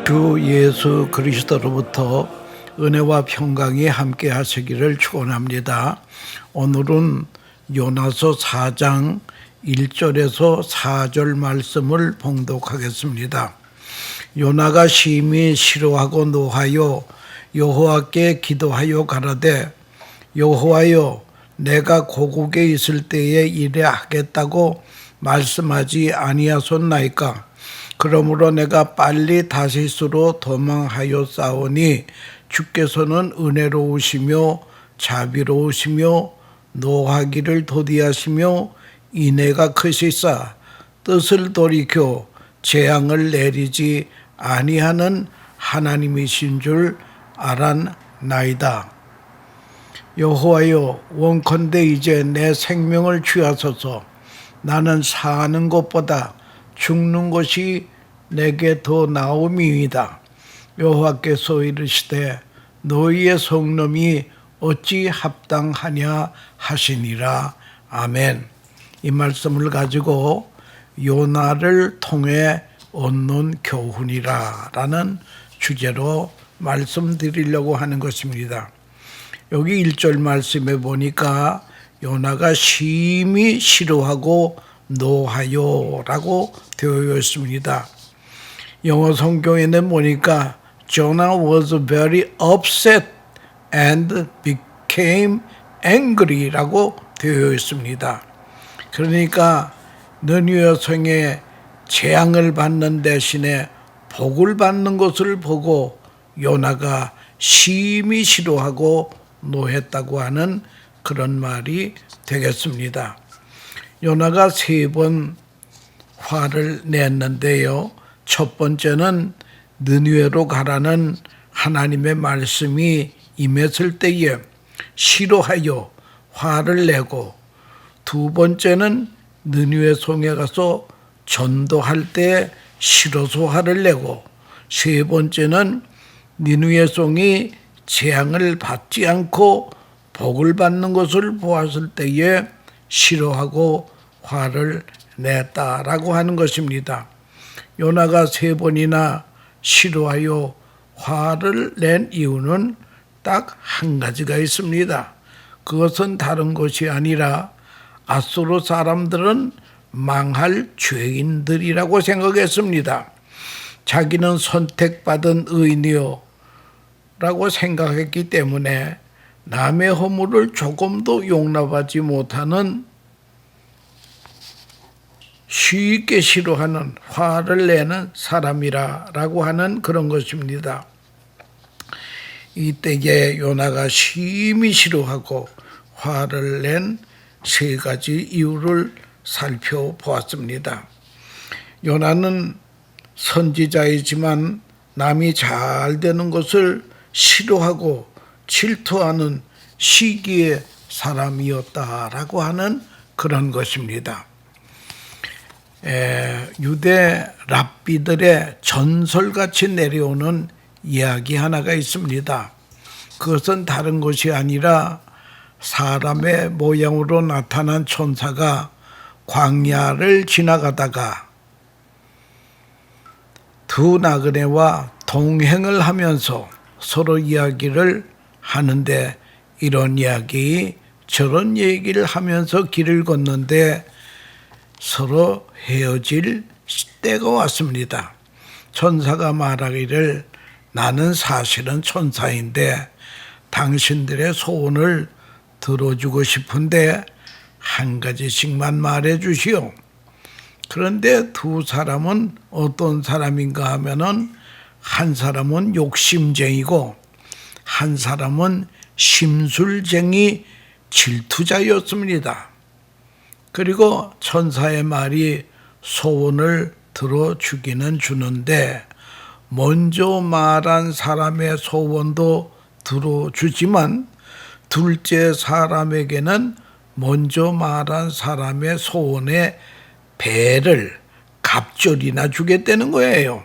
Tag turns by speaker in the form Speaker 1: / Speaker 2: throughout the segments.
Speaker 1: 주 예수 그리스도로부터 은혜와 평강이 함께 하시기를 축원합니다. 오늘은 요나서 4장 1절에서 4절 말씀을 봉독하겠습니다. 요나가 심히 싫어하고 노하여 여호와께 기도하여 가라되 여호와여 내가 고국에 있을 때에 이래 하겠다고 말씀하지 아니하셨나이까. 그러므로 내가 빨리 다시스로 도망하였사오니 주께서는 은혜로우시며 자비로우시며 노하기를 도디하시며 인애가 크시사 뜻을 돌이켜 재앙을 내리지 아니하는 하나님이신 줄 알았나이다. 여호와여 원컨대 이제 내 생명을 취하소서. 나는 사는 것보다 죽는 것이 내게 더 나음이이다. 여호와께서 이르시되 너희의 성nom이 어찌 합당하냐 하시니라. 아멘. 이 말씀을 가지고 요나를 통해 얻는 교훈이라 라는 주제로 말씀드리려고 하는 것입니다. 여기 1절 말씀에 보니까 요나가 심히 싫어하고 노하여 라고 되어 있습니다. 영어 성경에는 보니까 Jonah was very upset and became angry 라고 되어 있습니다. 그러니까 느니웨 성에 재앙을 받는 대신에 복을 받는 것을 보고 요나가 심히 싫어하고 노했다고 하는 그런 말이 되겠습니다. 요나가 3번 화를 냈는데요. 첫 번째는 느니웨로 가라는 하나님의 말씀이 임했을 때에 싫어하여 화를 내고, 두 번째는 느니웨 성에 가서 전도할 때 싫어서 화를 내고, 세 번째는 니느웨 성이 재앙을 받지 않고 복을 받는 것을 보았을 때에 싫어하고 화를 냈다라고 하는 것입니다. 요나가 3번이나 싫어하여 화를 낸 이유는 딱 한 가지가 있습니다. 그것은 다른 것이 아니라 아수르 사람들은 망할 죄인들이라고 생각했습니다. 자기는 선택받은 의인이요 라고 생각했기 때문에 남의 허물을 조금도 용납하지 못하는, 쉽게 싫어하는, 화를 내는 사람이라고 하는 그런 것입니다. 이때에 요나가 심히 싫어하고 화를 낸 3가지 이유를 살펴보았습니다. 요나는 선지자이지만 남이 잘 되는 것을 싫어하고 질투하는 시기의 사람이었다라고 하는 그런 것입니다. 유대 랍비들의 전설같이 내려오는 이야기 하나가 있습니다. 그것은 다른 것이 아니라 사람의 모양으로 나타난 천사가 광야를 지나가다가 두 나그네와 동행을 하면서 서로 이야기를 하는데, 이런 이야기 저런 얘기를 하면서 길을 걷는데 서로 헤어질 때가 왔습니다. 천사가 말하기를 나는 사실은 천사인데 당신들의 소원을 들어주고 싶은데 한 가지씩만 말해 주시오. 그런데 두 사람은 어떤 사람인가 하면은 한 사람은 욕심쟁이고 한 사람은 심술쟁이 질투자였습니다. 그리고 천사의 말이 소원을 들어주기는 주는데 먼저 말한 사람의 소원도 들어주지만 둘째 사람에게는 먼저 말한 사람의 소원의 배를 갑절이나 주겠다는 거예요.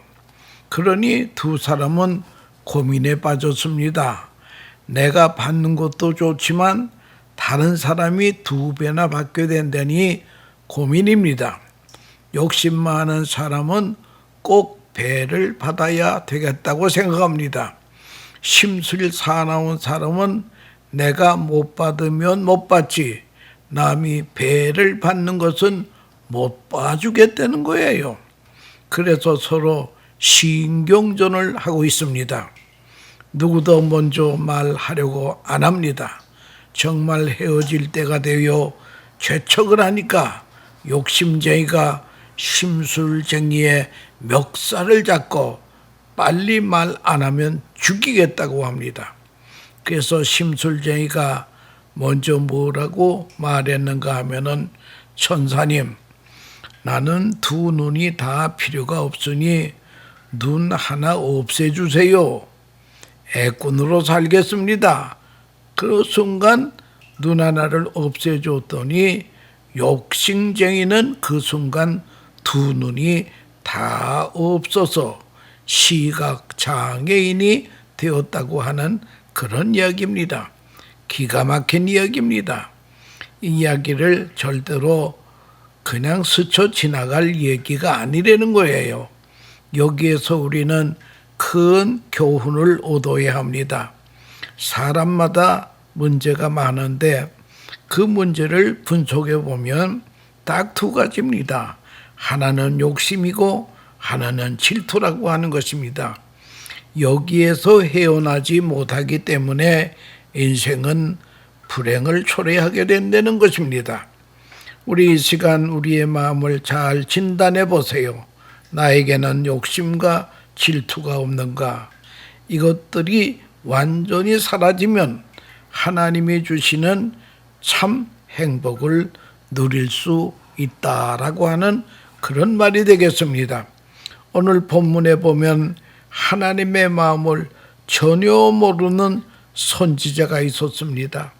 Speaker 1: 그러니 두 사람은 고민에 빠졌습니다. 내가 받는 것도 좋지만 다른 사람이 2배나 받게 된다니 고민입니다. 욕심 많은 사람은 꼭 배를 받아야 되겠다고 생각합니다. 심술 사나운 사람은 내가 못 받으면 못 받지, 남이 배를 받는 것은 못 봐주겠다는 거예요. 그래서 서로 신경전을 하고 있습니다. 누구도 먼저 말하려고 안 합니다. 정말 헤어질 때가 되어 재촉을 하니까 욕심쟁이가 심술쟁이의 멱살을 잡고 빨리 말 안 하면 죽이겠다고 합니다. 그래서 심술쟁이가 먼저 뭐라고 말했는가 하면은, 천사님, 나는 두 눈이 다 필요가 없으니 눈 하나 없애주세요. 애꾼으로 살겠습니다. 그 순간 눈 하나를 없애줬더니 욕심쟁이는 그 순간 두 눈이 다 없어서 시각장애인이 되었다고 하는 그런 이야기입니다. 기가 막힌 이야기입니다. 이 이야기를 절대로 그냥 스쳐 지나갈 얘기가 아니라는 거예요. 여기에서 우리는 큰 교훈을 얻어야 합니다. 사람마다 문제가 많은데 그 문제를 분석해 보면 딱 두 가지입니다. 하나는 욕심이고 하나는 질투라고 하는 것입니다. 여기에서 헤어나지 못하기 때문에 인생은 불행을 초래하게 된다는 것입니다. 우리 이 시간 우리의 마음을 잘 진단해 보세요. 나에게는 욕심과 질투가 없는가? 이것들이 완전히 사라지면 하나님이 주시는 참 행복을 누릴 수 있다라고 하는 그런 말이 되겠습니다. 오늘 본문에 보면 하나님의 마음을 전혀 모르는 선지자가 있었습니다.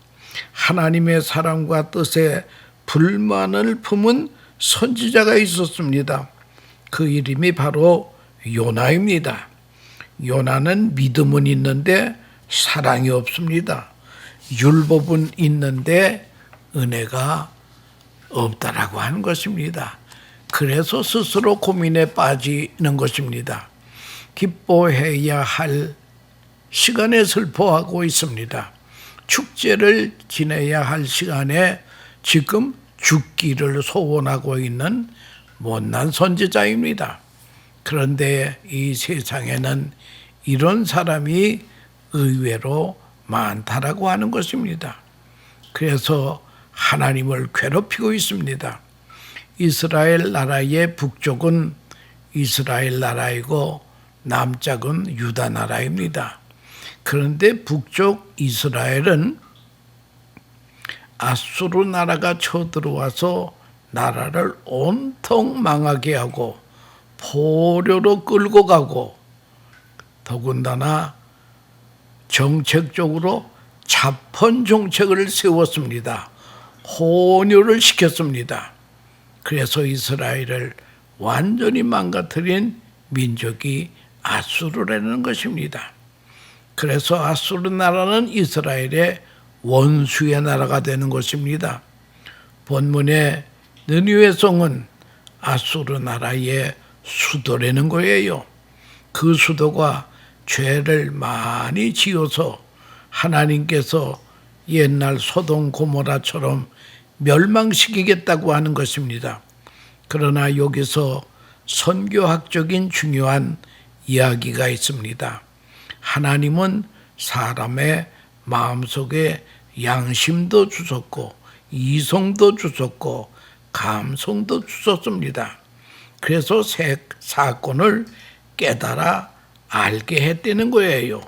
Speaker 1: 하나님의 사랑과 뜻에 불만을 품은 선지자가 있었습니다. 그 이름이 바로 요나입니다. 요나는 믿음은 있는데 사랑이 없습니다. 율법은 있는데 은혜가 없다라고 하는 것입니다. 그래서 스스로 고민에 빠지는 것입니다. 기뻐해야 할 시간에 슬퍼하고 있습니다. 축제를 지내야 할 시간에 지금 죽기를 소원하고 있는 못난 선지자입니다. 그런데 이 세상에는 이런 사람이 의외로 많다라고 하는 것입니다. 그래서 하나님을 괴롭히고 있습니다. 이스라엘 나라의 북쪽은 이스라엘 나라이고 남쪽은 유다 나라입니다. 그런데 북쪽 이스라엘은 아수르 나라가 쳐들어와서 나라를 온통 망하게 하고 포로로 끌고 가고 더군다나 정책적으로 자펀 정책을 세웠습니다. 혼혈을 시켰습니다. 그래서 이스라엘을 완전히 망가뜨린 민족이 아수르라는 것입니다. 그래서 아수르 나라는 이스라엘의 원수의 나라가 되는 것입니다. 본문의 느니웨 성은 아수르 나라의 수도라는 거예요. 그 수도가 죄를 많이 지어서 하나님께서 옛날 소돔 고모라처럼 멸망시키겠다고 하는 것입니다. 그러나 여기서 선교학적인 중요한 이야기가 있습니다. 하나님은 사람의 마음속에 양심도 주셨고 이성도 주셨고 감성도 주셨습니다. 그래서 사건을 깨달아 알게 했다는 거예요.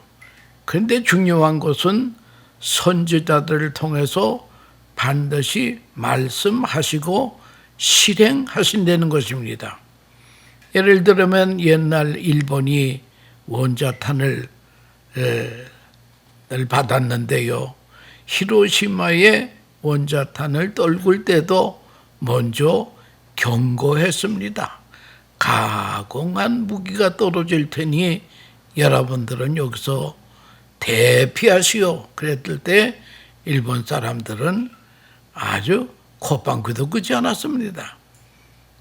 Speaker 1: 그런데 중요한 것은 선지자들을 통해서 반드시 말씀하시고 실행하신다는 것입니다. 예를 들면 옛날 일본이 원자탄을 받았는데요. 히로시마에 원자탄을 떨굴 때도 먼저 경고했습니다. 가공한 무기가 떨어질 테니 여러분들은 여기서 대피하시오. 그랬을 때 일본 사람들은 아주 콧방귀도 끄지 않았습니다.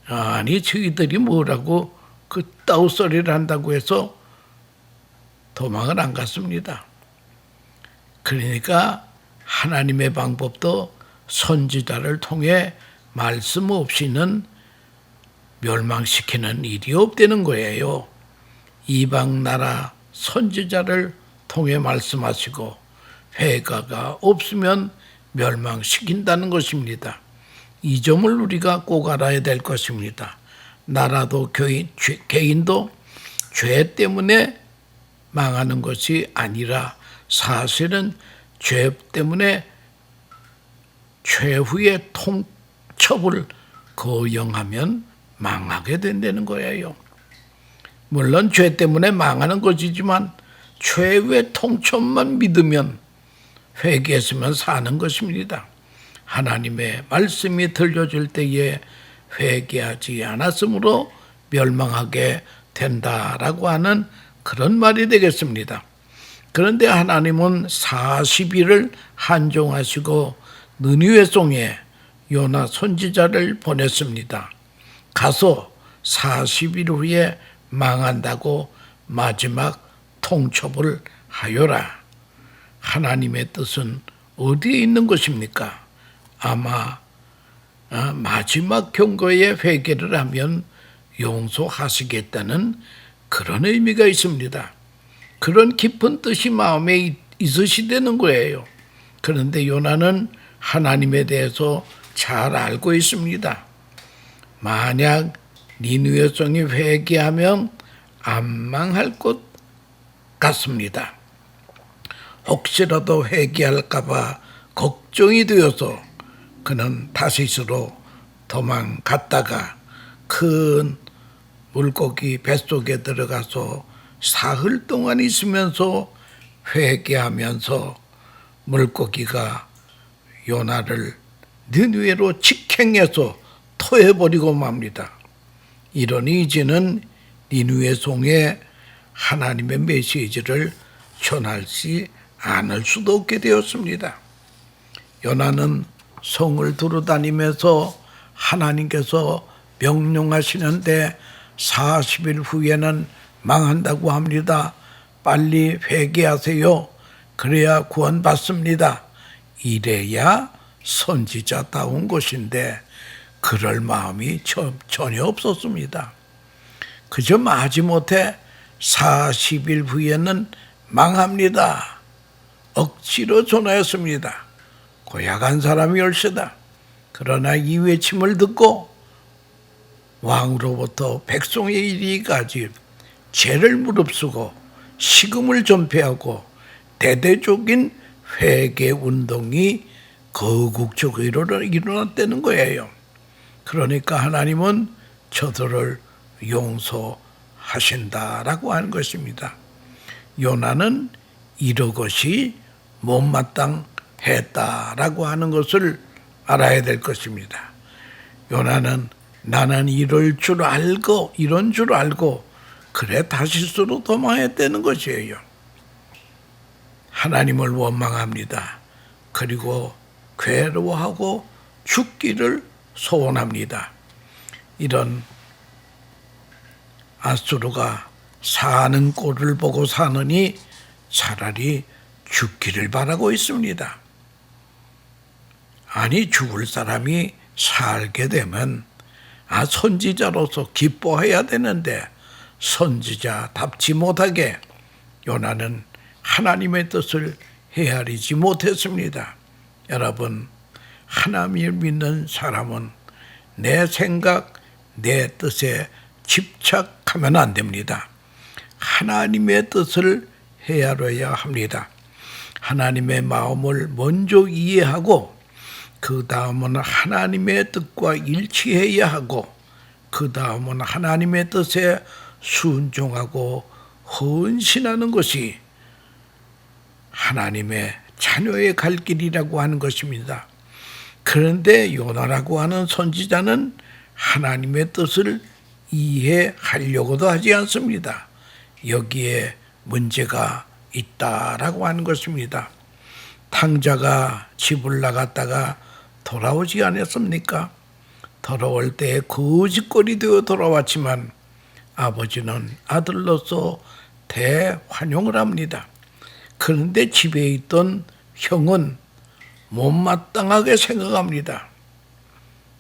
Speaker 1: 아니 저희들이 뭐라고 그따위 소리를 한다고 해서 도망을 안 갔습니다. 그러니까 하나님의 방법도 선지자를 통해 말씀 없이는 멸망시키는 일이 없다는 거예요. 이방 나라 선지자를 통해 말씀하시고 회개가 없으면 멸망시킨다는 것입니다. 이 점을 우리가 꼭 알아야 될 것입니다. 나라도 개인도 죄 때문에 망하는 것이 아니라 사실은 죄 때문에 최후의 통첩을 거역하면 망하게 된다는 거예요. 물론 죄 때문에 망하는 것이지만 최후의 통첩만 믿으면 회개했으면 사는 것입니다. 하나님의 말씀이 들려질 때에 회개하지 않았으므로 멸망하게 된다라고 하는 그런 말이 되겠습니다. 그런데 하나님은 40일을 한정하시고 느니웨 성에 요나 선지자를 보냈습니다. 가서 40일 후에 망한다고 마지막 통첩을 하여라. 하나님의 뜻은 어디에 있는 것입니까? 아마 마지막 경고에 회개를 하면 용서하시겠다는 그런 의미가 있습니다. 그런 깊은 뜻이 마음에 있으시다는 거예요. 그런데 요나는 하나님에 대해서 잘 알고 있습니다. 만약 니느웨 성이 회개하면 안 망할 것 같습니다. 혹시라도 회개할까 봐 걱정이 되어서 그는 다시스로 도망갔다가 큰 물고기 뱃속에 들어가서 사흘 동안 있으면서 회개하면서 물고기가 요나를 니느웨로 직행해서 토해버리고 맙니다. 이러니 이제는 니느웨 성에 하나님의 메시지를 전하지 않을 수도 없게 되었습니다. 요나는 성을 두루다니면서 하나님께서 명령하시는데 40일 후에는 망한다고 합니다. 빨리 회개하세요. 그래야 구원받습니다. 이래야 선지자다운 것인데 그럴 마음이 전혀 없었습니다. 그저 마지못해 40일 후에는 망합니다. 억지로 전하였습니다. 고약한 사람이 올시다. 그러나 이 외침을 듣고 왕으로부터 백성의 이리까지 죄를 무릅쓰고 식음을 전폐하고 대대적인 회개 운동이 거국적으로 일어났다는 거예요. 그러니까 하나님은 저들을 용서하신다라고 하는 것입니다. 요나는 이러것이 못마땅했다라고 하는 것을 알아야 될 것입니다. 요나는 나는 이런 줄 알고 그래 다시스로 도망했다는 것이에요. 하나님을 원망합니다. 그리고 괴로워하고 죽기를 소원합니다. 이런 아수르가 사는 꼴을 보고 사느니 차라리 죽기를 바라고 있습니다. 아니 죽을 사람이 살게 되면 선지자로서 기뻐해야 되는데 선지자답지 못하게 요나는 하나님의 뜻을 헤아리지 못했습니다. 여러분, 하나님을 믿는 사람은 내 생각, 내 뜻에 집착하면 안 됩니다. 하나님의 뜻을 헤아려야 합니다. 하나님의 마음을 먼저 이해하고 그 다음은 하나님의 뜻과 일치해야 하고 그 다음은 하나님의 뜻에 순종하고 헌신하는 것이 하나님의 자녀의 갈 길이라고 하는 것입니다. 그런데 요나라고 하는 선지자는 하나님의 뜻을 이해하려고도 하지 않습니다. 여기에 문제가 있다라고 하는 것입니다. 탕자가 집을 나갔다가 돌아오지 않았습니까? 돌아올 때 거짓골이 되어 돌아왔지만 아버지는 아들로서 대환영을 합니다. 그런데 집에 있던 형은 못마땅하게 생각합니다.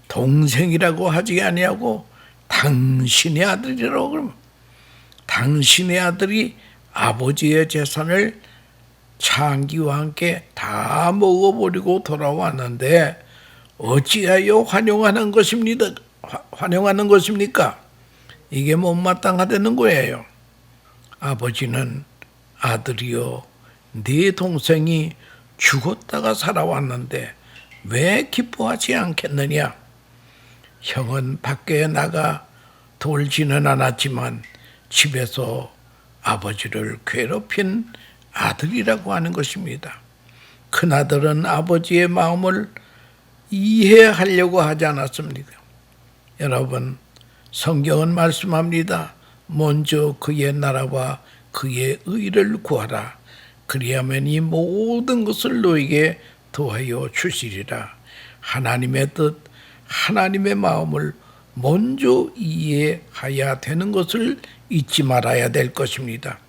Speaker 1: 동생이라고 하지 아니하고 당신의 아들이라고 그러면 당신의 아들이 아버지의 재산을 창기와 함께 다 먹어버리고 돌아왔는데 어찌하여 환영하는 것입니까? 이게 못마땅하다는 거예요. 아버지는 아들이여, 네 동생이 죽었다가 살아왔는데 왜 기뻐하지 않겠느냐? 형은 밖에 나가 돌지는 않았지만 집에서 아버지를 괴롭힌 아들이라고 하는 것입니다. 큰아들은 아버지의 마음을 이해하려고 하지 않았습니다. 여러분, 성경은 말씀합니다. 먼저 그의 나라와 그의 의를 구하라. 그리하면 이 모든 것을 너에게 더하여 주시리라. 하나님의 뜻, 하나님의 마음을 먼저 이해해야 되는 것을 잊지 말아야 될 것입니다.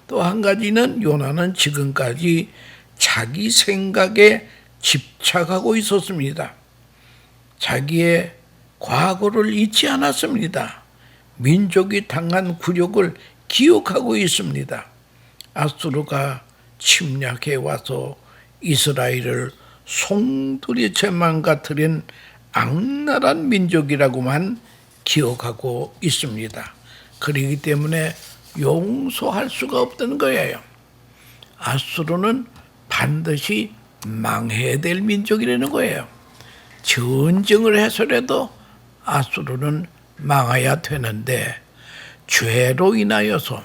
Speaker 1: 또 한 가지는 요나는 지금까지 자기 생각에 집착하고 있었습니다. 자기의 과거를 잊지 않았습니다. 민족이 당한 굴욕을 기억하고 있습니다. 아수르가 침략해 와서 이스라엘을 송두리째 망가뜨린 악랄한 민족이라고만 기억하고 있습니다. 그렇기 때문에 용서할 수가 없다는 거예요. 아수르는 반드시 망해야 될 민족이라는 거예요. 전쟁을 해서라도 아수르는 망해야 되는데 죄로 인하여서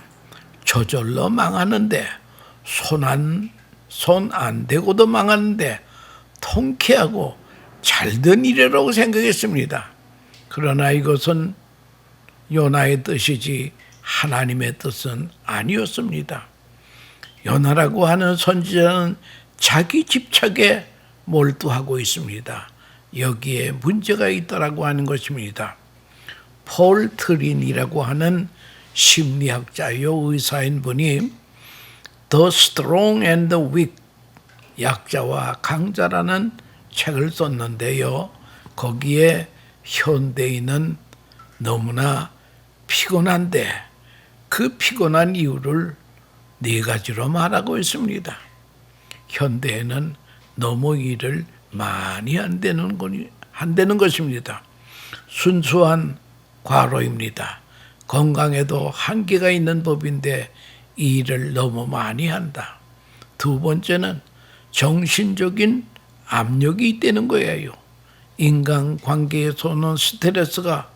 Speaker 1: 저절로 망하는데 손 안 대고도 망하는데 통쾌하고 잘된 일이라고 생각했습니다. 그러나 이것은 요나의 뜻이지 하나님의 뜻은 아니었습니다. 요나라고 하는 선지자는 자기 집착에 몰두하고 있습니다. 여기에 문제가 있다라고 하는 것입니다. 폴 트린이라고 하는 심리학자요 의사인 분이 The Strong and the Weak, 약자와 강자라는 책을 썼는데요. 거기에 현대인은 너무나 피곤한데 그 피곤한 이유를 4가지로 말하고 있습니다. 현대에는 너무 일을 많이 한다는 것입니다. 순수한 과로입니다. 건강에도 한계가 있는 법인데 이 일을 너무 많이 한다. 2번째는 정신적인 압력이 있다는 거예요. 인간관계에서는 스트레스가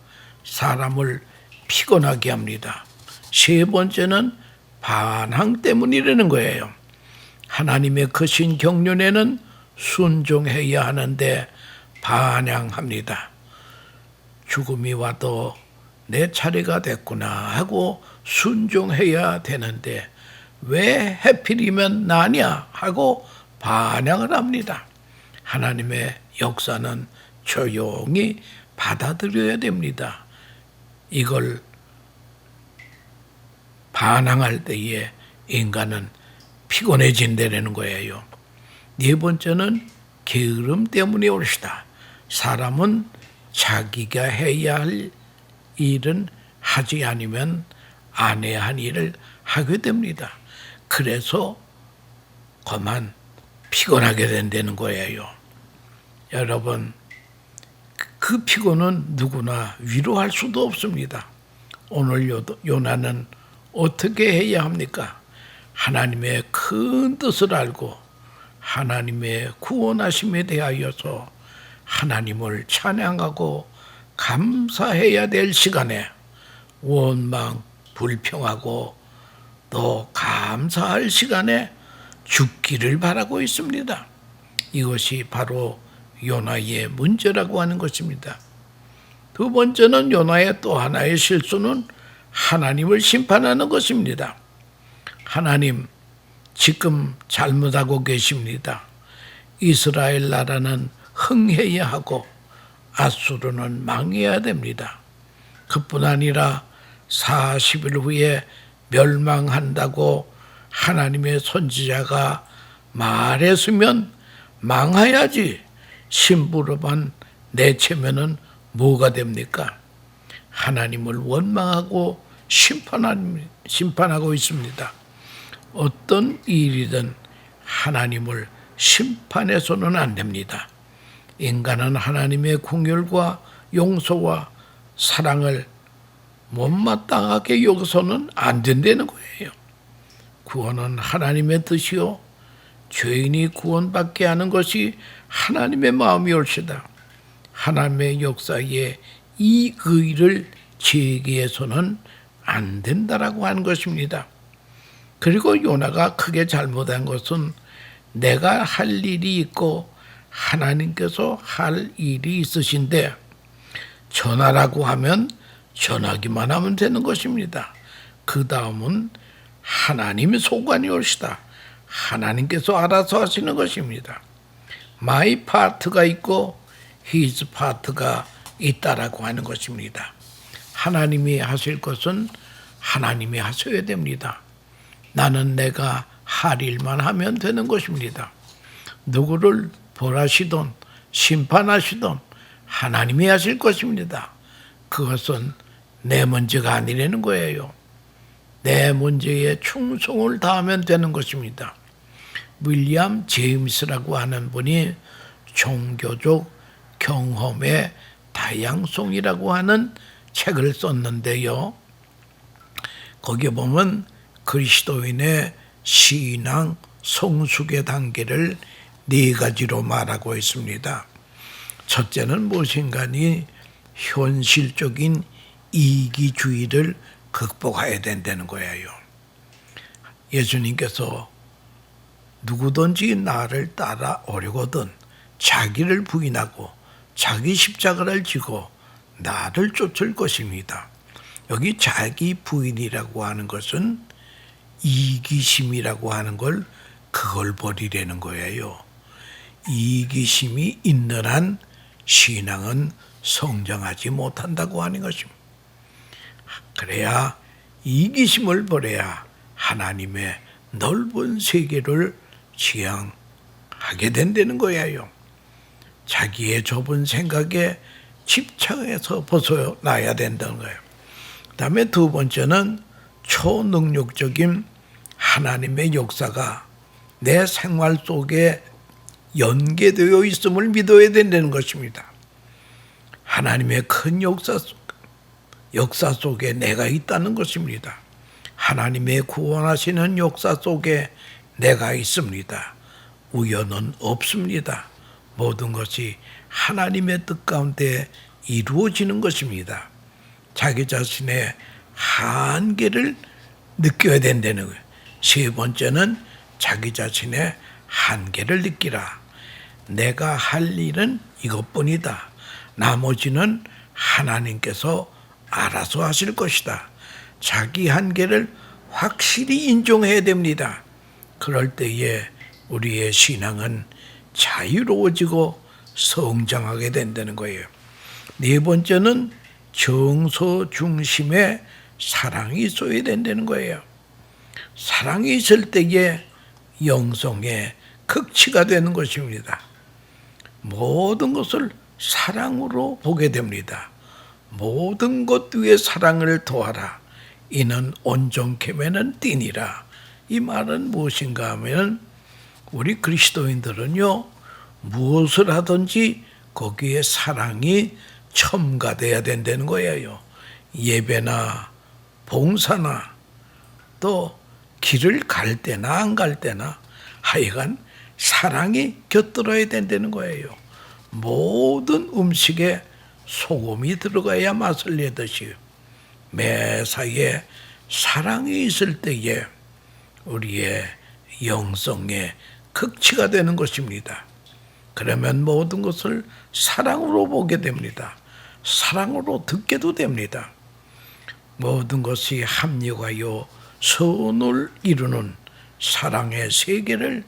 Speaker 1: 사람을 피곤하게 합니다. 3번째는 반항 때문이라는 거예요. 하나님의 크신 경륜에는 순종해야 하는데 반항합니다. 죽음이 와도 내 차례가 됐구나 하고 순종해야 되는데 왜 해필이면 나냐 하고 반항을 합니다. 하나님의 역사는 조용히 받아들여야 됩니다. 이걸 반항할 때에 인간은 피곤해진다는 거예요. 4번째는 게으름 때문에 올시다. 사람은 자기가 해야 할 일은 하지 않으면 안 해야 할 일을 하게 됩니다. 그래서 그만 피곤하게 된다는 거예요. 여러분, 그 피곤은 누구나 위로할 수도 없습니다. 오늘 요나는 어떻게 해야 합니까? 하나님의 큰 뜻을 알고 하나님의 구원하심에 대하여서 하나님을 찬양하고 감사해야 될 시간에 원망, 불평하고 또 감사할 시간에 죽기를 바라고 있습니다. 이것이 바로 요나의 문제라고 하는 것입니다. 2번째는 요나의 또 하나의 실수는 하나님을 심판하는 것입니다. 하나님, 지금 잘못하고 계십니다. 이스라엘 나라는 흥해야 하고 아수르는 망해야 됩니다. 그뿐 아니라 40일 후에 멸망한다고 하나님의 선지자가 말했으면 망해야지 심부름만 내체면은 뭐가 됩니까? 하나님을 원망하고 심판하고 있습니다. 어떤 일이든 하나님을 심판해서는 안 됩니다. 인간은 하나님의 긍휼과 용서와 사랑을 못마땅하게 여기서는 안 된다는 거예요. 구원은 하나님의 뜻이요 죄인이 구원받게 하는 것이 하나님의 마음이올시다. 하나님의 역사에 이 의를 제기해서는 안 된다라고 하는 것입니다. 그리고 요나가 크게 잘못한 것은 내가 할 일이 있고 하나님께서 할 일이 있으신데 전하라고 하면 전하기만 하면 되는 것입니다. 그 다음은 하나님의 소관이 올시다. 하나님께서 알아서 하시는 것입니다. My part가 있고 His part가 있다라고 하는 것입니다. 하나님이 하실 것은 하나님이 하셔야 됩니다. 나는 내가 할 일만 하면 되는 것입니다. 누구를 벌하시든 심판하시든 하나님이 하실 것입니다. 그것은 내 문제가 아니라는 거예요. 내 문제에 충성을 다하면 되는 것입니다. 윌리엄 제임스라고 하는 분이 종교적 경험의 다양성이라고 하는 책을 썼는데요. 거기에 보면 그리스도인의 신앙 성숙의 단계를 4가지로 말하고 있습니다. 첫째는 무엇인가니 현실적인 이기주의를 극복해야 된다는 거예요. 예수님께서 누구든지 나를 따라오려거든 자기를 부인하고 자기 십자가를 지고 나를 쫓을 것입니다. 여기 자기 부인이라고 하는 것은 이기심이라고 하는 걸 그걸 버리려는 거예요. 이기심이 있는 한 신앙은 성장하지 못한다고 하는 것입니다. 그래야 이기심을 버려야 하나님의 넓은 세계를 지향하게 된다는 거예요. 자기의 좁은 생각에 집착해서 벗어나야 된다는 거예요. 그 다음에 2번째는 초능력적인 하나님의 역사가 내 생활 속에 연계되어 있음을 믿어야 된다는 것입니다. 하나님의 큰 역사 속에 내가 있다는 것입니다. 하나님의 구원하시는 역사 속에 내가 있습니다. 우연은 없습니다. 모든 것이 하나님의 뜻 가운데 이루어지는 것입니다. 자기 자신의 한계를 느껴야 된다는 거예요. 3번째는 자기 자신의 한계를 느끼라. 내가 할 일은 이것뿐이다. 나머지는 하나님께서 알아서 하실 것이다. 자기 한계를 확실히 인정해야 됩니다. 그럴 때에 우리의 신앙은 자유로워지고 성장하게 된다는 거예요. 4번째는 정서 중심의 사랑이 있어야 된다는 거예요. 사랑이 있을 때에 영성의 극치가 되는 것입니다. 모든 것을 사랑으로 보게 됩니다. 모든 것 위에 사랑을 더하라. 이는 온전케 매는 띠니라. 이 말은 무엇인가 하면 우리 그리스도인들은요 무엇을 하든지 거기에 사랑이 첨가돼야 된다는 거예요. 예배나 봉사나 또 길을 갈 때나 안 갈 때나 하여간 사랑이 곁들어야 된다는 거예요. 모든 음식에 소금이 들어가야 맛을 내듯이 매사에 사랑이 있을 때에 우리의 영성의 극치가 되는 것입니다. 그러면 모든 것을 사랑으로 보게 됩니다. 사랑으로 듣게도 됩니다. 모든 것이 합력하여 선을 이루는 사랑의 세계를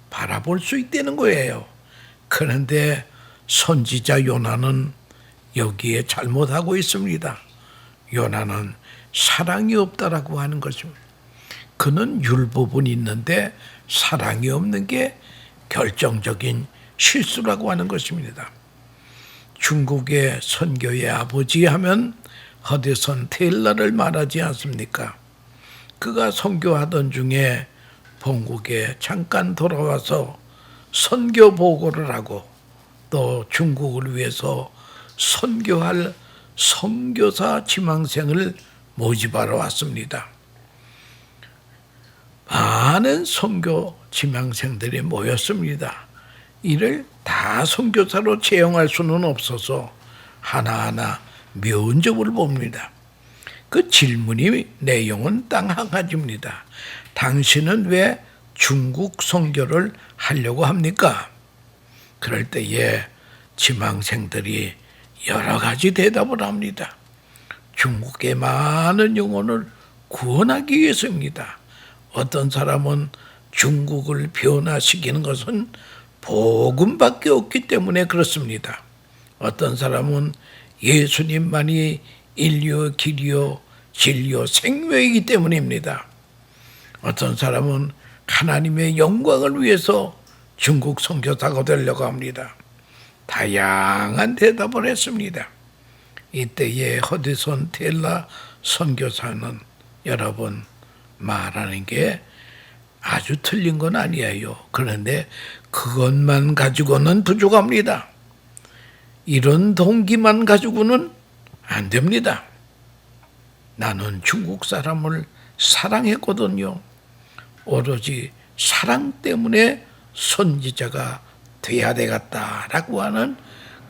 Speaker 1: 바라볼 수 있다는 거예요. 그런데 선지자 요나는 여기에 잘못하고 있습니다. 요나는 사랑이 없다라고 하는 것입니다. 그는 율법은 있는데 사랑이 없는 게 결정적인 실수라고 하는 것입니다. 중국의 선교의 아버지 하면 허드슨 테일러를 말하지 않습니까? 그가 선교하던 중에 본국에 잠깐 돌아와서 선교 보고를 하고 또 중국을 위해서 선교할 선교사 지망생을 모집하러 왔습니다. 많은 선교 지망생들이 모였습니다. 이를 다 선교사로 채용할 수는 없어서 하나하나 면접을 봅니다. 그 질문이 내용은 딱 한 가지입니다. 당신은 왜 중국 선교를 하려고 합니까? 그럴 때에 지망생들이 여러 가지 대답을 합니다. 중국의 많은 영혼을 구원하기 위해서입니다. 어떤 사람은 중국을 변화시키는 것은 복음밖에 없기 때문에 그렇습니다. 어떤 사람은 예수님만이 인류의 길이요 진리요 생명이기 때문입니다. 어떤 사람은 하나님의 영광을 위해서 중국 선교사가 되려고 합니다. 다양한 대답을 했습니다. 이때에 허드슨 테일러 선교사는 여러분 말하는 게 아주 틀린 건 아니에요. 그런데 그것만 가지고는 부족합니다. 이런 동기만 가지고는 안 됩니다. 나는 중국 사람을 사랑했거든요. 오로지 사랑 때문에 선지자가 돼야 되겠다라고 하는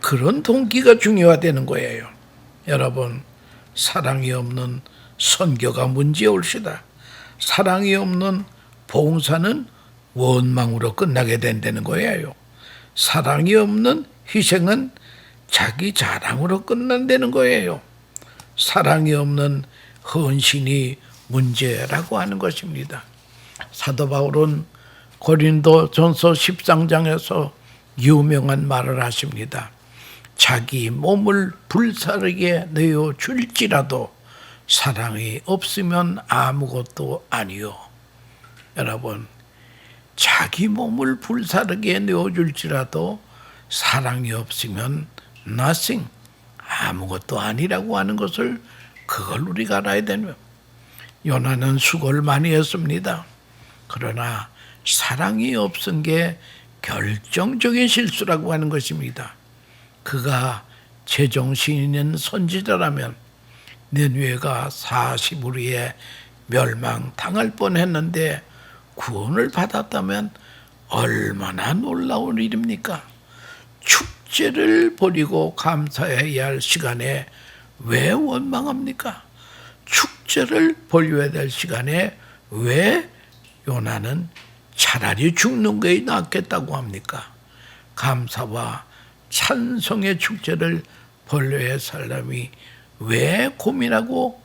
Speaker 1: 그런 동기가 중요하다는 거예요. 여러분, 사랑이 없는 선교가 문제올시다. 사랑이 없는 봉사는 원망으로 끝나게 된다는 거예요. 사랑이 없는 희생은 자기 자랑으로 끝난다는 거예요. 사랑이 없는 헌신이 문제라고 하는 것입니다. 사도 바울은 고린도전서 13장에서 유명한 말을 하십니다. 자기 몸을 불사르게 내어 줄지라도 사랑이 없으면 아무것도 아니요. 여러분, 자기 몸을 불사르게 내어줄지라도 사랑이 없으면 nothing, 아무것도 아니라고 하는 것을 그걸 우리가 알아야 되는. 요나는 수고를 많이 했습니다. 그러나 사랑이 없은 게 결정적인 실수라고 하는 것입니다. 그가 제정신이 있는 선지자라면 니느웨가 40우리에 멸망당할 뻔했는데 구원을 받았다면 얼마나 놀라운 일입니까? 축제를 벌이고 감사해야 할 시간에 왜 원망합니까? 축제를 벌여야 될 시간에 왜 요나는 차라리 죽는 게 낫겠다고 합니까? 감사와 찬송의 축제를 벌여야 할 사람이 왜 고민하고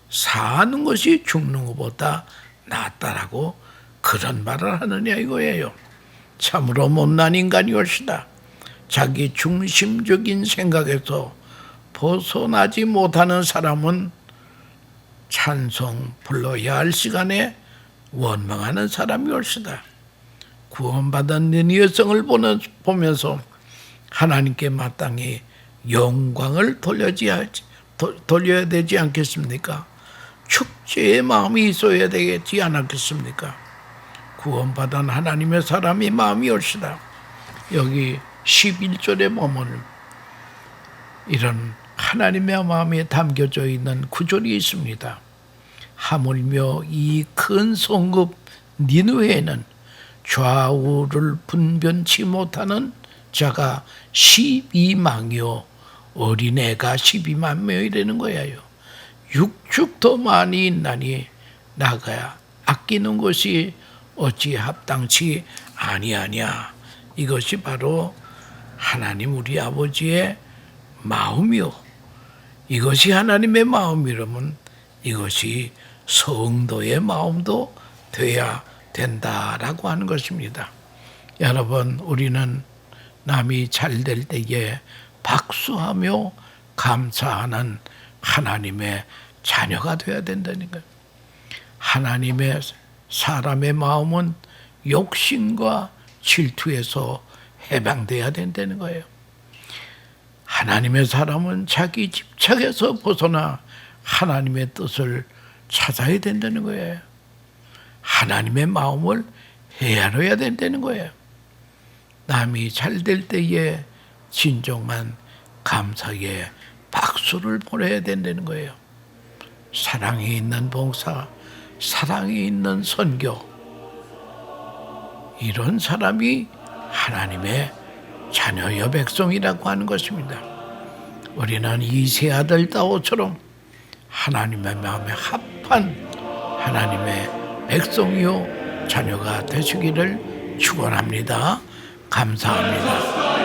Speaker 1: 사는 것이 죽는 것보다 낫다라고 그런 말을 하느냐 이거예요. 참으로 못난 인간이올시다. 자기 중심적인 생각에서 벗어나지 못하는 사람은 찬송 불러야 할 시간에 원망하는 사람이올시다. 구원받은 니느웨 성을 보면서 하나님께 마땅히 영광을 돌려야 되지 않겠습니까? 축제의 마음이 있어야 되지 않겠습니까? 구원받은 하나님의 사람이 마음이 올시다. 여기 11절에 보면 이런 하나님의 마음에 담겨져 있는 구절이 있습니다. 하물며 이 큰 성읍 니느웨에는 좌우를 분변치 못하는 자가 12망이요 어린애가 12만 명이라는 거예요. 육축 더 많이 있나니 나가야 아끼는 것이 어찌 합당치 아니하냐. 이것이 바로 하나님 우리 아버지의 마음이요. 이것이 하나님의 마음이라면 이것이 성도의 마음도 돼야 된다라고 하는 것입니다. 여러분, 우리는 남이 잘 될 때에 박수하며 감사하는 하나님의 자녀가 되어야 된다는 거예요. 하나님의 사람의 마음은 욕심과 질투에서 해방돼야 된다는 거예요. 하나님의 사람은 자기 집착에서 벗어나 하나님의 뜻을 찾아야 된다는 거예요. 하나님의 마음을 헤아려야 된다는 거예요. 남이 잘 될 때에 진정한 감사의 박수를 보내야 된다는 거예요. 사랑이 있는 봉사, 사랑이 있는 선교, 이런 사람이 하나님의 자녀여 백성이라고 하는 것입니다. 우리는 이세 아들 다오처럼 하나님의 마음에 합한 하나님의 백성이요 자녀가 되시기를 축원합니다. 감사합니다.